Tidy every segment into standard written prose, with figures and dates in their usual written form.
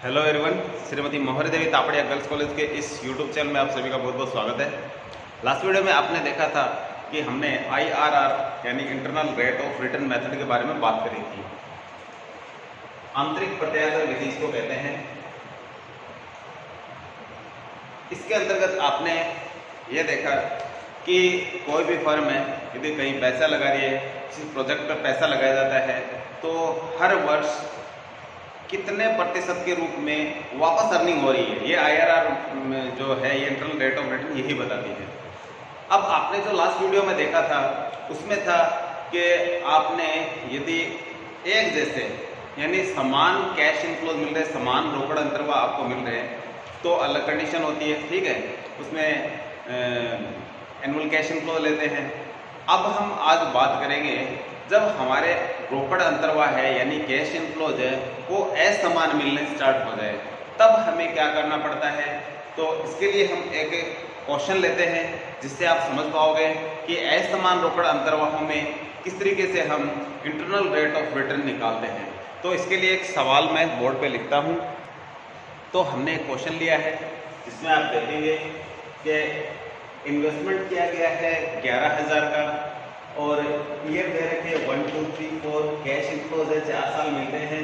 Hello everyone, Shrimati मोहरी देवी Tapadia girls college के इस यूट्यूब चैनल में आप सभी का बहुत बहुत स्वागत है। लास्ट वीडियो में आपने देखा था कि हमने IRR यानी internal rate of return method के बारे में बात करी थी। आंतरिक प्रत्यावर्तन विधि इसको कहते हैं। इसके अंतर्गत आपने ये देखा कि कोई भी फर्म है यदि कहीं पैसा लगा रही है, किसी प्रोजेक्ट पर पैसा लगाया जाता है तो हर वर्ष कितने प्रतिशत के रूप में वापस अर्निंग हो रही है, ये IRR जो है ये इंटरनल रेट ऑफ रिटर्न यही बताती है। अब आपने जो लास्ट वीडियो में देखा था उसमें था कि आपने यदि एक जैसे यानी समान कैश इनफ्लो मिल रहे, समान रोकड़ अंतर्वाह आपको मिल रहे हैं तो अलग कंडीशन होती है, ठीक है। उसमें एनुअल कैश इनफ्लो लेते हैं। अब हम आज बात करेंगे जब हमारे रोकड़ अंतर्वाह है यानी कैश इनफ्लोज है वो असमान मिलने स्टार्ट हो जाए तब हमें क्या करना पड़ता है। तो इसके लिए हम एक क्वेश्चन लेते हैं जिससे आप समझ पाओगे कि असमान रोकड़ अंतर्वाहों में किस तरीके से हम इंटरनल रेट ऑफ रिटर्न निकालते हैं। तो इसके लिए एक सवाल मैं बोर्ड पे लिखता हूँ। तो हमने एक क्वेश्चन लिया है जिसमें आप देखेंगे कि इन्वेस्टमेंट किया गया है 11,000 का और ईयर दे रखे 1 2 3 4 कैश इनफ्लोज है 4 साल मिलते हैं।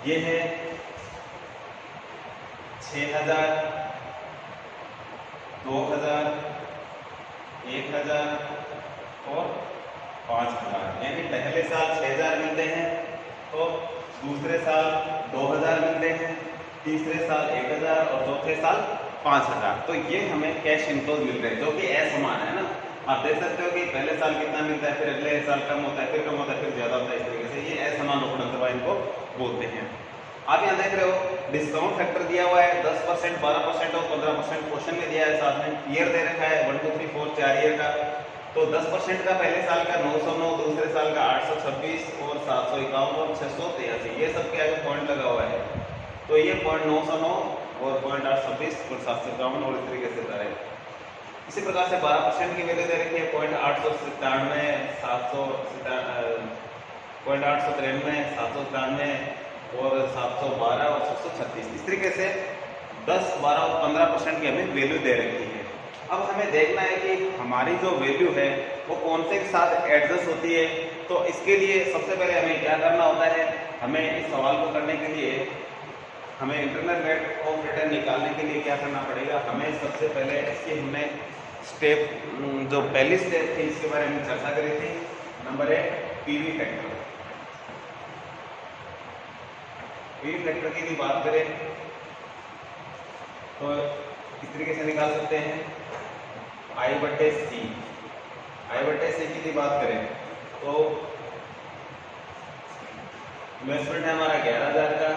ये है 6,000, 2,000, 1,000 और 5,000। यानी पहले साल 6,000 मिलते हैं तो दूसरे साल 2,000 मिलते हैं, तीसरे साल 1,000 और चौथे साल 5,000। तो ये हमें कैश इनफ्लोज मिल रहे हैं जो कि असमान है ना। आप देख सकते हो कि पहले साल कितना मिलता है, फिर अगले साल कम होता है, फिर कम होता है, फिर ज्यादा होता है। इस तरीके से ये असमान रोकड़ अंतर्वाह इनको बोलते हैं। आप यहाँ देख रहे हो डिस्काउंट फैक्टर दिया हुआ है 10%, 12% और 15%। क्वेश्चन में दिया है साथ में ईयर दे रखा है 1 2 3 4 4 ईयर का। तो 10% का पहले साल का 909, दूसरे साल का 826 और 751 और 683, ये सबके आगे पॉइंट लगा हुआ है। तो ये पॉइंट 909 और पॉइंट 826 और 751 और इस तरीके से जा रहे हैं। इसी प्रकार से 12% की वैल्यू दे रखी है 897, 893, 793 और 712 और 636। इस तरीके से 10, 12 और 15% की हमें वैल्यू दे रखी है। अब हमें देखना है कि हमारी जो वैल्यू है वो कौन से के साथ एडजस्ट होती है। तो इसके लिए सबसे पहले हमें क्या करना होता है, हमें इस सवाल को करने के लिए हमें इंटरनल रेट ऑफ रिटर्न निकालने के लिए क्या करना पड़ेगा। हमें सबसे पहले इसकी हमने स्टेप जो पहली स्टेप थी इसके बारे में चर्चा करी थी। Number 1 PV factor. PV factor की भी बात करें तो इस तरीके से निकाल सकते हैं I/C। I/C की भी बात करें तो इन्वेस्टमेंट है हमारा 11,000 का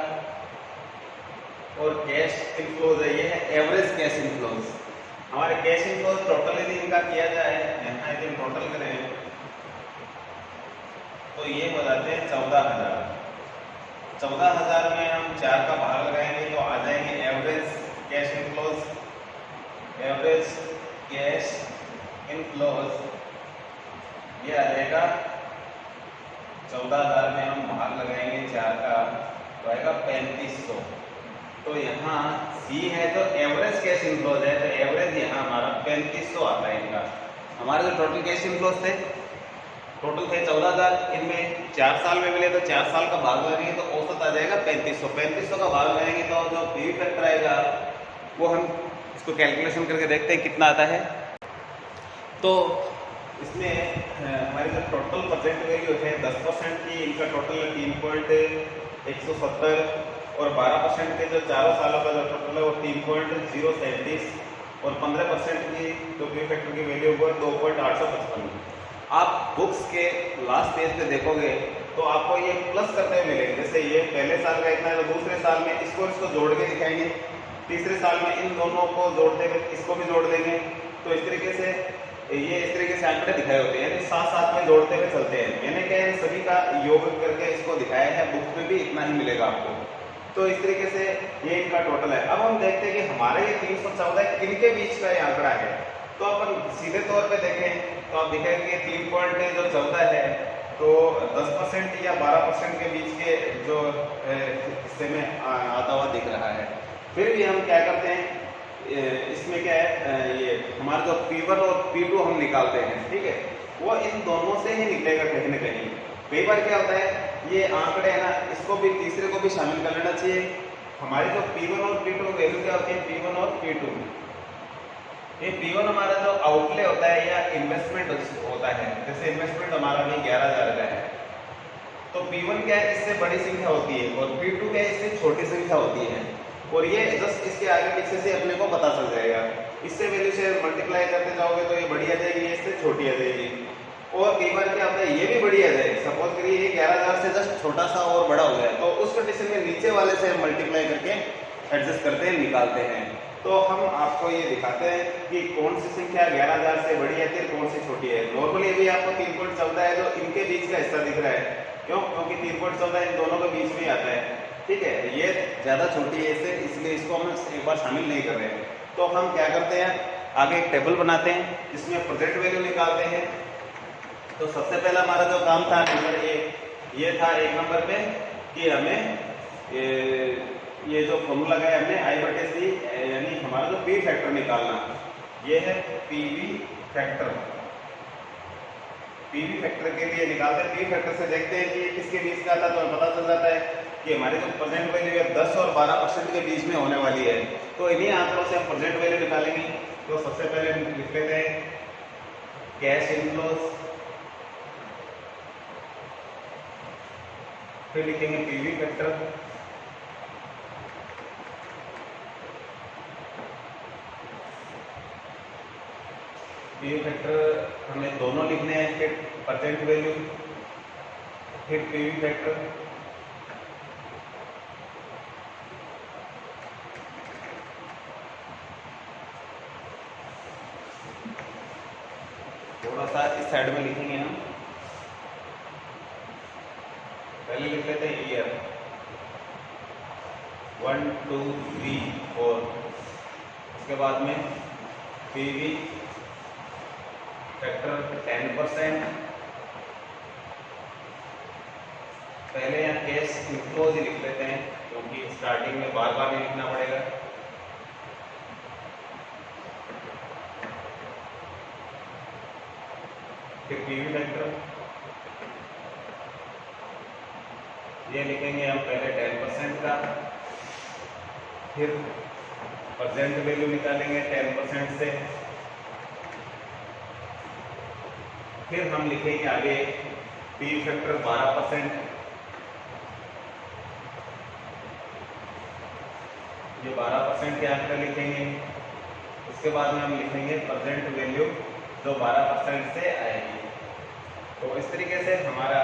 और कैश इनफ्लोज है ये है एवरेज कैश इनफ्लोज। हमारे कैश इनफ्लोज टोटल यदि इनका किया जाए, यहाँ यदि हम टोटल करें तो ये हो जाते हैं 14,000। 14,000 में हम 4 का भाग लगाएंगे तो आ जाएंगे average cash inflows. Average cash inflows ये आ जाएगा 14,000 में हम भाग लगाएंगे 4 का तो आएगा 3500। तो यहाँ C है तो एवरेज कैश इनफ्लोज है तो एवरेज यहाँ हमारा 3500 आता है इनका। हमारे जो टोटल कैश इनफ्लोज थे टोटल थे 14,000, इनमें 4 साल में मिले तो 4 साल का भाग लगाएंगे तो औसत आ जाएगा 3500। 3500 का भाग लगाएंगे तो जो पीवी फैक्टर आएगा वो हम इसको कैलकुलेशन करके देखते हैं कितना आता है। तो इसमें हमारी जो टोटल प्रेजेंट वैल्यू है 10% की, इनका टोटल 3.170 और 12% के जो 4 सालों का जो टोटल है वो 3.037 और 15% की जो पीवी फैक्टर की वैल्यू वो 2.855। आप बुक्स के लास्ट पेज पे देखोगे तो आपको ये प्लस करते हुए मिलेंगे। जैसे ये पहले साल का इतना है तो दूसरे साल में इसको जोड़ के दिखाएंगे, तीसरे साल में इन दोनों को जोड़ते हुए इसको भी जोड़ देंगे। तो इस तरीके से ये इस तरीके से आंकड़े दिखाए होते हैं, यानी साथ साथ में जोड़ते हुए चलते हैं। मैंने क्या है सभी का योग करके इसको दिखाया है, बुक में भी इतना ही मिलेगा आपको। तो इस तरीके से ये इनका टोटल है। अब हम देखते हैं कि हमारे ये 314 किनके बीच का ये आंकड़ा है। तो अपन सीधे तौर पे देखें तो आप दिखेंगे 3.14 है तो 10% या 12% के बीच के जो हिस्से में आता हुआ दिख रहा है। फिर भी हम क्या करते हैं, इसमें क्या है, ये हमारा जो P1 और P2 हम निकालते हैं, ठीक है, वो इन दोनों से ही निकलेगा कहीं ना कहीं। कई बार क्या होता है, ये आंकड़े है ना, इसको भी तीसरे को भी शामिल कर लेना चाहिए। हमारी जो P1 और P2 वैल्यू क्या होती है, P1 और P2, ये P1 हमारा जो आउटले होता है या इन्वेस्टमेंट होता है, जैसे इन्वेस्टमेंट हमारा भी 11,000 का है, तो P1 क्या है, इससे बड़ी संख्या होती है, और P2 क्या है, इससे छोटी संख्या होती है। और ये जस्ट इसके आगे पीछे से अपने को पता चल जाएगा। इससे वैल्यू से मल्टीप्लाई करते जाओगे तो ये बड़ी आ जाएगी, ये इससे छोटी आ जाएगी। और कई बार क्या होता है, ये भी बड़ी आ जाएगी, सपोज करिए ये 11,000 से जस्ट छोटा सा और बड़ा हो गया, तो उस कंडीशन में नीचे वाले से मल्टीप्लाई करके एडजस्ट करते हैं, निकालते हैं। तो हम आपको ये दिखाते हैं कि कौन सी संख्या 11,000 से बड़ी है, फिर कौन सी छोटी है। नॉर्मली अभी आपको 3.14 है, जो इनके बीच का हिस्सा दिख रहा है, क्यों, क्योंकि 3.14 इन दोनों के बीच में आता है, ठीक है। ये ज़्यादा छोटी है इससे, इसलिए इसको हम एक बार शामिल नहीं कर रहे हैं। तो हम क्या करते हैं, आगे एक टेबल बनाते हैं जिसमें प्रेजेंट वैल्यू निकालते हैं। तो सबसे पहला हमारा जो काम था नंबर ये था 1 नंबर पे कि हमें ये जो फॉर्मूला है, हमने I/C यानी हमारा जो P फैक्टर निकालना, ये है PV फैक्टर। PV फैक्टर के लिए निकालते हैं, P फैक्टर से देखते हैं कि ये किसके बीच का था, तो हमें पता चल जाता है कि हमारी जो प्रेजेंट वैल्यू है 10 और 12% के बीच में होने वाली है। तो इन्हीं आंकड़ों से हम प्रेजेंट वैल्यू निकालेंगे। तो सबसे पहले हम लिख लेते हैं कैश इनफ्लोज, फिर लिखेंगे PV फैक्टर, PV फैक्टर हमें दोनों लिखने हैं, फिर प्रेजेंट वैल्यू, फिर PV फैक्टर, थोड़ा सा इस साइड में लिखेंगे हम। पहले लिख लेते हैं ईयर 1 2 3 4, उसके बाद में PV फैक्टर 10%। पहले यहाँ कैश इनफ्लोज ही लिख लेते हैं, क्योंकि स्टार्टिंग में बार बार नहीं लिखना पड़ेगा। फिर PV फैक्टर ये लिखेंगे हम पहले 10% का, फिर प्रेजेंट वैल्यू निकालेंगे 10% से, फिर हम लिखेंगे आगे PV फैक्टर 12%, ये 12% के आंकड़े लिखेंगे। उसके बाद में हम लिखेंगे प्रेजेंट वैल्यू जो 12% से आएगी। तो इस तरीके से हमारा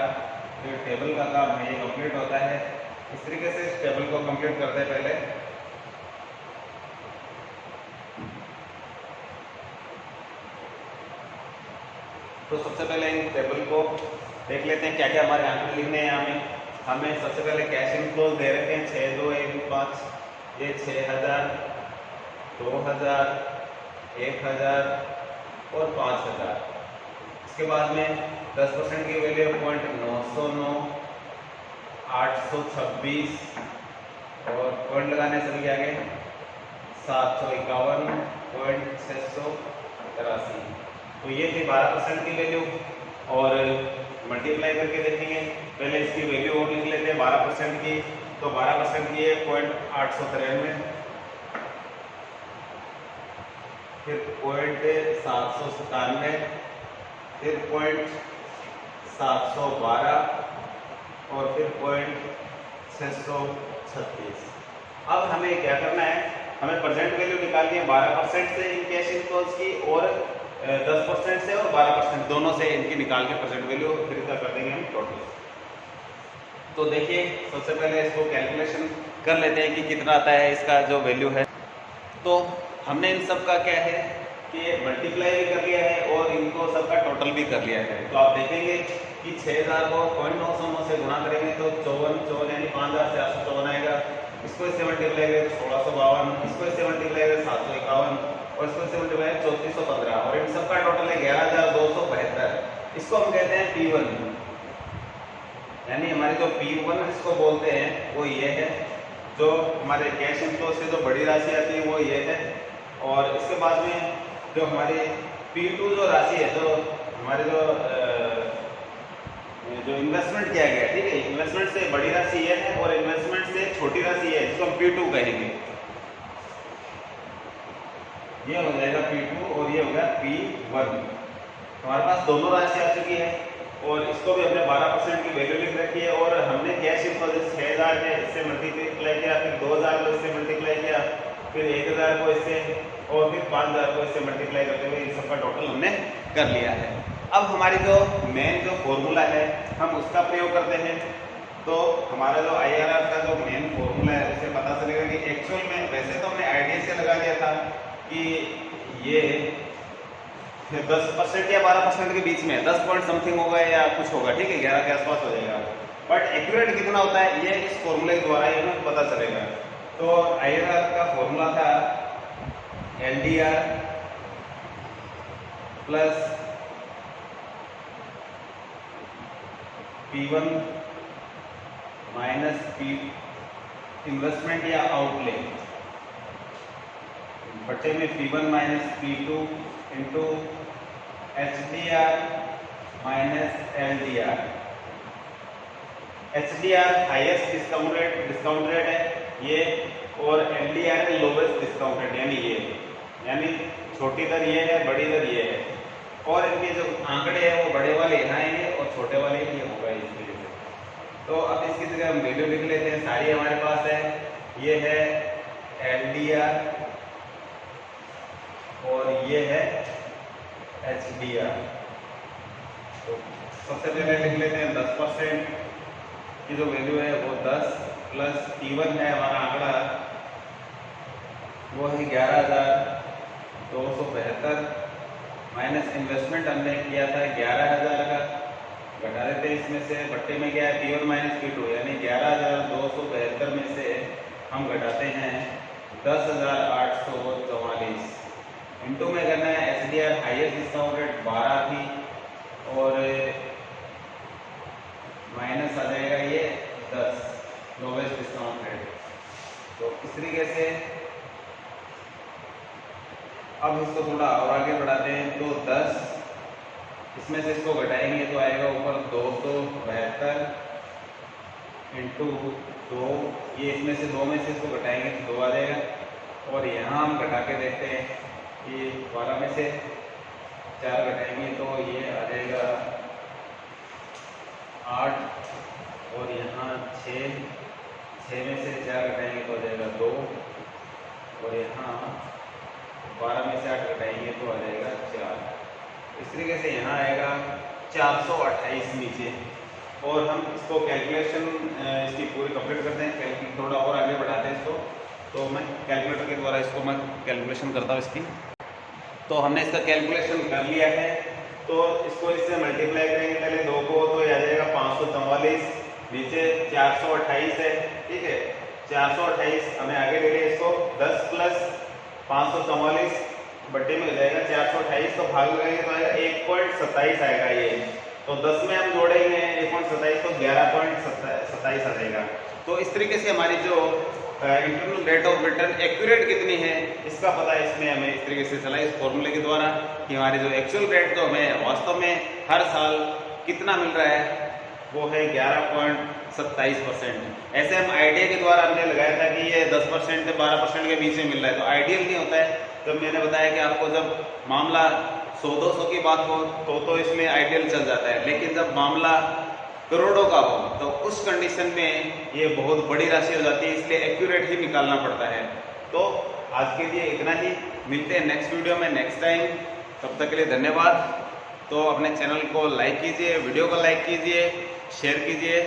जो टेबल का काम है ये कंप्लीट होता है। इस तरीके से इस टेबल को कंप्लीट करते हैं। पहले तो सबसे पहले इन टेबल को देख लेते हैं क्या क्या हमारे आंकड़े लिखने हैं। हमें सबसे पहले कैश इनफ्लोज दे रखे हैं 6,2,1,5, ये 6,000, 2,000, 1,000 और 5,000। इसके बाद में 10% की वैल्यू 0.909, 826 और पॉइंट लगाने चल गया आगे 751, 683। तो ये थी 12% की वैल्यू। और मल्टीप्लाई करके देखेंगे, पहले इसकी वैल्यू और लिख लेते हैं 12% की। तो 12% की है 0.893, फिर 0.797, फिर 0.712 और फिर 0.636। अब हमें क्या करना है, हमें प्रेजेंट वैल्यू निकालनी है 12% से इन कैश इनफ्लोज की और 10% से और 12% दोनों से इनकी निकाल के प्रेजेंट वैल्यू फिर कर देंगे हम टोटल। तो देखिए सबसे पहले इसको कैलकुलेशन कर लेते हैं कि कितना आता है इसका जो वैल्यू है। तो हमने इन सब का क्या है कि मल्टीप्लाई भी कर लिया है और इनको सबका टोटल भी कर लिया है। तो आप देखेंगे कि 6,000 को 0.909 से गुणा करेंगे तो 54 यानी 5,454 आएगा। इसको इससे मल्टीप्लाई करेंगे 1,652, इसको इससे मल्टीप्लाई करेंगे 751 और इसको इससे मल्टीप्लाई 3,415 और इन सबका टोटल है 11,272। इसको हम कहते हैं P1। यानी हमारी जो P1 जिसको बोलते हैं वो ये है, जो हमारे कैश इनफ्लो से जो बड़ी राशि आती है वो ये है। और इसके बाद में जो हमारी P2 जो राशि है, जो हमारे जो इन्वेस्टमेंट किया गया है, ठीक है, इन्वेस्टमेंट से बड़ी राशि ये है और इन्वेस्टमेंट से छोटी राशि है, जिसको हम P2 कहेंगे। ये हो जाएगा P2 और ये हो गया P1। हमारे पास दोनों राशि आ चुकी है और इसको भी हमने 12% की वैल्यू लिख रखी है। और हमने कैश इनफ्लो 6000 है, इससे मल्टीप्लाई किया, फिर 2000 को इससे मल्टीप्लाई किया, फिर 1000 को इससे और फिर 5000 को इससे मल्टीप्लाई करते हुए इन सबका टोटल हमने कर लिया है। अब हमारी जो मेन जो फॉर्मूला है हम उसका प्रयोग करते हैं। तो हमारा जो IRR का जो मेन फॉर्मूला है उससे पता चलेगा कि एक्चुअल में, वैसे तो हमने आइडिया से लगा लिया था कि ये 10% या 12% के बीच में 10 पॉइंट समथिंग होगा या कुछ होगा, ठीक है, 11 के आसपास हो जाएगा। बट एक्यूरेट कितना होता है ये इस फॉर्मूले के द्वारा ही हमें पता चलेगा। तो IRR का फॉर्मूला था LDR plus P1 minus P investment या आउटले बटे में P1 minus P2 into HDR minus LDR। HDR highest discount rate है ये, और LDR है लोवेस्ट डिस्काउंट रेट, यानी ये, यानी छोटी दर ये है, बड़ी दर ये है। और इनके जो आंकड़े हैं वो बड़े वाले यहाँ आएंगे और छोटे वाले ये होगा इस तरीके से। तो अब इसकी जगह हम वैल्यू लिख लेते हैं, सारी हमारे पास है। ये है LDR और ये है HDR। तो सबसे पहले लिख लेते हैं 10% की जो वैल्यू है वो 10 प्लस P1 है हमारा आंकड़ा, वो है 11,272 माइनस इन्वेस्टमेंट हमने किया था 11,000 का, घटा देते हैं इसमें से, बट्टे में क्या है P1 माइनस P2, यानी 11,272 में से हम घटाते हैं 10,844, इंटू में करना है HDR हाईएस्ट डिस्काउंट रेट 12 थी और माइनस आ जाएगा ये 10 लोवेस्ट डिस्काउंट रेट। तो इस तरीके से अब इसको थोड़ा और आगे बढ़ाते हैं। तो 10 इसमें से इसको घटाएंगे तो आएगा ऊपर 272 इंटू 2, ये इसमें से 2 में से इसको घटाएंगे तो 2 आ जाएगा। और यहाँ हम घटा के देखते हैं कि 12 में से 4 घटाएंगे तो ये आ जाएगा 8, और यहाँ 6 में से 4 घटाएंगे तो आ जाएगा 2, और यहाँ 12 में से 8 घटाएंगे तो आ जाएगा 4। इस तरीके से यहाँ आएगा 428 नीचे। और हम इसको कैलकुलेशन इसकी पूरी कंप्लीट करते हैं, थोड़ा और आगे बढ़ाते हैं इसको। तो मैं कैलकुलेटर के द्वारा इसको मैं कैलकुलेशन करता हूँ इसकी। तो हमने इसका कैलकुलेशन कर लिया है, तो इसको इससे मल्टीप्लाई करेंगे पहले 2 को, तो ये आ जाएगा 544, नीचे 428 है, ठीक है, 428 हमें आगे ले लिया इसको, 10 प्लस 544 बट्टे में हो जाएगा 428, तो भाग लगाएंगे तो आएगा 1.27 आएगा ये। तो 10 में हम जोड़ेंगे 1.27 तो 11.27 आ जाएगा। तो इस तरीके से हमारी जो internal rate of return accurate कितनी है इसका पता इसमें हमें इस तरीके से चला, इस फॉर्मूले के द्वारा, कि हमारी जो एक्चुअल रेट जो हमें वास्तव में हर साल कितना मिल रहा है वो है 11.27%। ऐसे हम आइडिया के द्वारा हमने लगाया था कि ये 10% से 12% के बीच में मिल रहा है, तो आइडियल नहीं होता है। जब मैंने बताया कि आपको जब मामला 100-200 की बात हो तो इसमें आइडियल चल जाता है, लेकिन जब मामला करोड़ों का हो तो उस कंडीशन में ये बहुत बड़ी राशि हो जाती है, इसलिए एक्यूरेट ही निकालना पड़ता है। तो आज के लिए इतना ही, मिलते हैं नेक्स्ट वीडियो में नेक्स्ट टाइम, तब तक के लिए धन्यवाद। तो अपने चैनल को लाइक कीजिए, वीडियो को लाइक कीजिए, शेयर कीजिए।